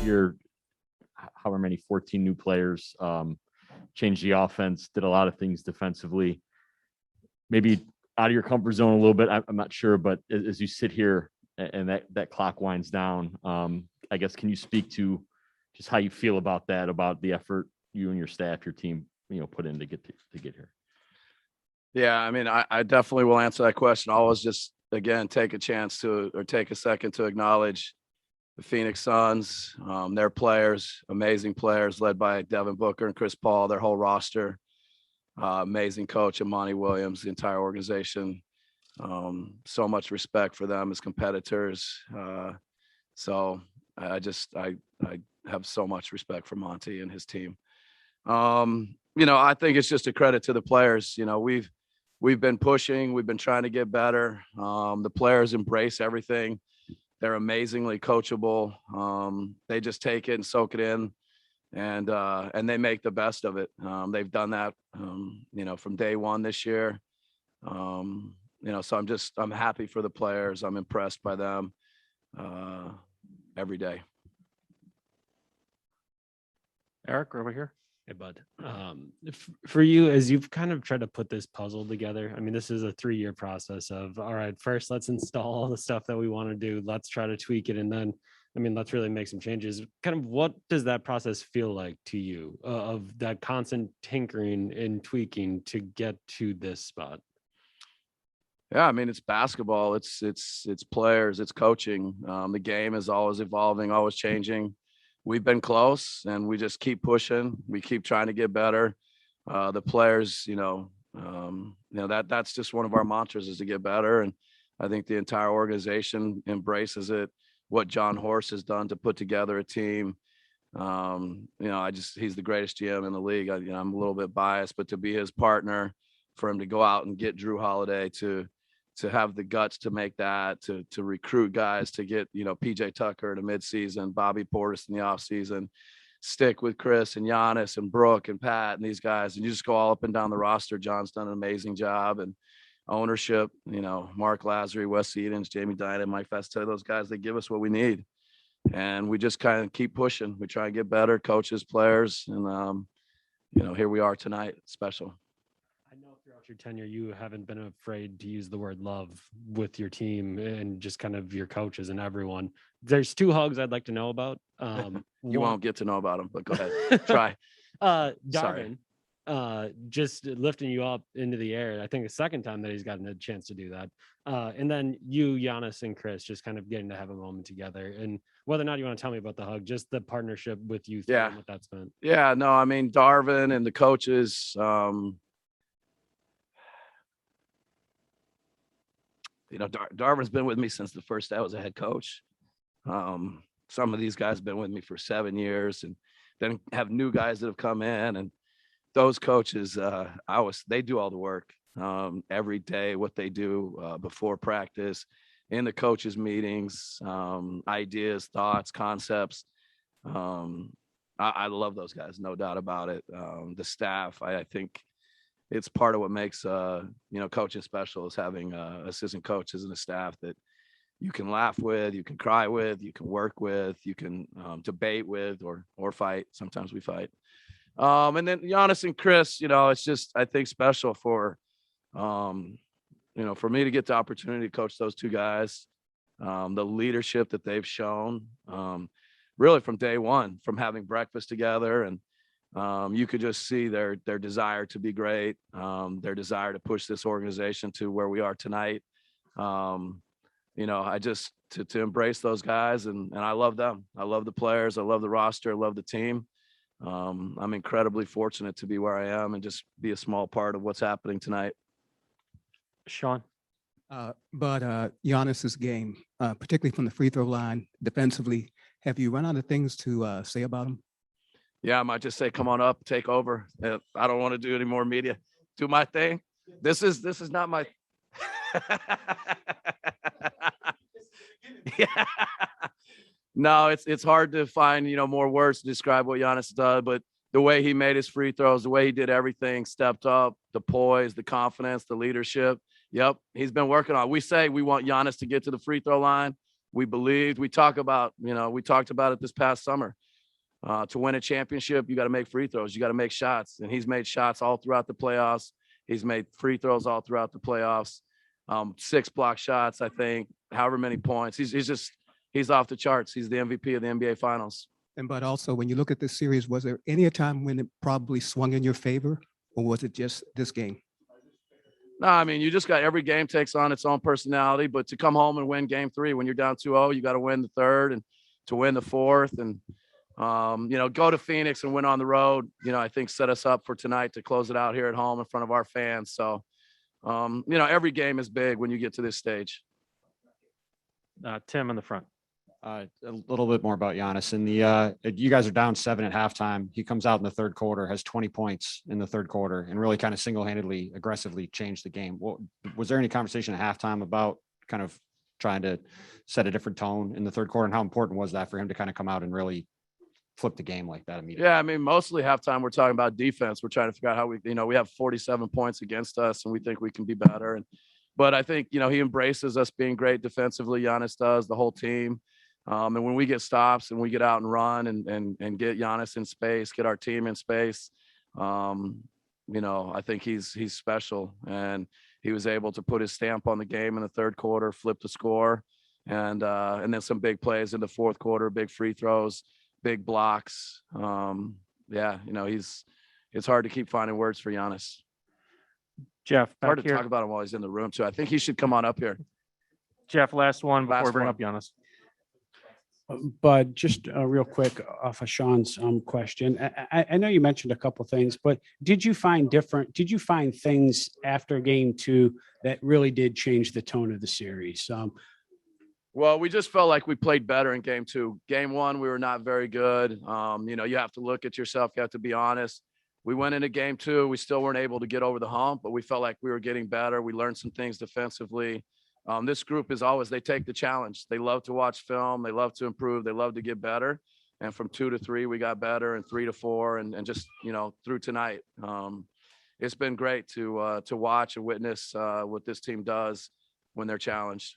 year, however many, 14 new players, changed the offense, did a lot of things defensively. Maybe out of your comfort zone a little bit, I'm not sure, but as you sit here and that clock winds down, I guess, can you speak to just how you feel about that, about the effort you and your staff, your team, put in to get here? Yeah, I mean, I definitely will answer that question. I always just, again, take a second to acknowledge the Phoenix Suns, their players, amazing players led by Devin Booker and Chris Paul, their whole roster, amazing coach Monty Williams, the entire organization. So much respect for them as competitors. So I have so much respect for Monty and his team. I think it's just a credit to the players. We've been pushing, we've been trying to get better. The players embrace everything. They're amazingly coachable. They just take it and soak it in, and they make the best of it. They've done that, from day one this year. So I'm happy for the players. I'm impressed by them every day. Eric, over here. Hey, bud. For you, as you've kind of tried to put this puzzle together, I mean, this is a 3-year process of, all right, first let's install all the stuff that we want to do. Let's try to tweak it. And then, let's really make some changes. Kind of what does that process feel like to you, of that constant tinkering and tweaking to get to this spot? Yeah, it's basketball. It's players, it's coaching. The game is always evolving, always changing. We've been close and we just keep pushing. We keep trying to get better. The players, that's just one of our mantras, is to get better. And I think the entire organization embraces it. What John Horst has done to put together a team. He's the greatest GM in the league. I'm a little bit biased, but to be his partner, for him to go out and get Drew Holiday, to have the guts to make that, to recruit guys, to get, PJ Tucker in the midseason, Bobby Portis in the offseason, stick with Chris and Giannis and Brooke and Pat and these guys. And you just go all up and down the roster. John's done an amazing job. And ownership, Mark Lazary, Wes Edens, Jamie Dinan, Mike Festa, those guys, they give us what we need. And we just kind of keep pushing. We try and get better, coaches, players. And, here we are tonight. It's special. I know throughout your tenure, you haven't been afraid to use the word love with your team and just kind of your coaches and everyone. There's 2 hugs I'd like to know about. You won't get to know about them, but go ahead. Try. Darvin, just lifting you up into the air. I think the second time that he's gotten a chance to do that. And then you, Giannis, and Chris just kind of getting to have a moment together. And whether or not you want to tell me about the hug, just the partnership with you. Yeah. What that's been. Yeah, no, Darvin and the coaches, Darvin's been with me since the first day I was a head coach. Some of these guys have been with me for 7 years, and then have new guys that have come in, and those coaches, they do all the work every day, what they do before practice, in the coaches meetings, ideas, thoughts, concepts. I love those guys, no doubt about it. The staff, I think it's part of what makes coaching special, is having assistant coaches and a staff that you can laugh with, you can cry with, you can work with, you can debate with, or fight. Sometimes we fight. And then Giannis and Chris, it's just, I think, special for for me to get the opportunity to coach those 2 guys, the leadership that they've shown, really from day one, from having breakfast together, and you could just see their desire to be great, their desire to push this organization to where we are tonight. I just to embrace those guys, and I love them. I love the players. I love the roster. I love the team. I'm incredibly fortunate to be where I am and just be a small part of what's happening tonight. Shawn. But Giannis's game, particularly from the free throw line, defensively, have you run out of things to say about him? Yeah, I might just say, come on up, take over. I don't want to do any more media. Do my thing. This is not my. Yeah. No, it's hard to find more words to describe what Giannis does, but the way he made his free throws, the way he did everything, stepped up, the poise, the confidence, the leadership. Yep, he's been working on. We say we want Giannis to get to the free throw line. We believed. We talked about it this past summer. To win a championship, you got to make free throws. You got to make shots. And he's made shots all throughout the playoffs. He's made free throws all throughout the playoffs. 6 block shots, I think, however many points. He's off the charts. He's the MVP of the NBA Finals. But also, when you look at this series, was there any time when it probably swung in your favor, or was it just this game? No, I mean, you just got every game takes on its own personality, but to come home and win game 3 when you're down 2-0, you got to win the 3rd and to win the 4th and, go to Phoenix and win on the road, I think set us up for tonight to close it out here at home in front of our fans. So, every game is big when you get to this stage. Tim in the front. A little bit more about Giannis. You guys are down 7 at halftime. He comes out in the third quarter, has 20 points in the third quarter, and really kind of single-handedly, aggressively changed the game. Was there any conversation at halftime about kind of trying to set a different tone in the third quarter, and how important was that for him to kind of come out and really flip the game like that immediately? Yeah, I mean, mostly halftime we're talking about defense. We're trying to figure out how we have 47 points against us, and we think we can be better. But I think he embraces us being great defensively. Giannis does, the whole team. And when we get stops and we get out and run and get Giannis in space, get our team in space, I think he's special. And he was able to put his stamp on the game in the third quarter, flip the score, and then some big plays in the fourth quarter, big free throws, big blocks. It's hard to keep finding words for Giannis. Jeff, Hard back to here. talk about him while he's in the room too. I think he should come on up here. Jeff, last one before Last we bring one. up Giannis. But just real quick off of Shawn's question, I know you mentioned a couple things, but did you find things after game 2 that really did change the tone of the series? Well, we just felt like we played better in game 2. Game 1, we were not very good. You have to look at yourself. You have to be honest. We went into game 2. We still weren't able to get over the hump, but we felt like we were getting better. We learned some things defensively. This group they take the challenge. They love to watch film. They love to improve. They love to get better. And from 2 to 3, we got better, and 3 to 4, and just, through tonight. It's been great to watch and witness what this team does when they're challenged.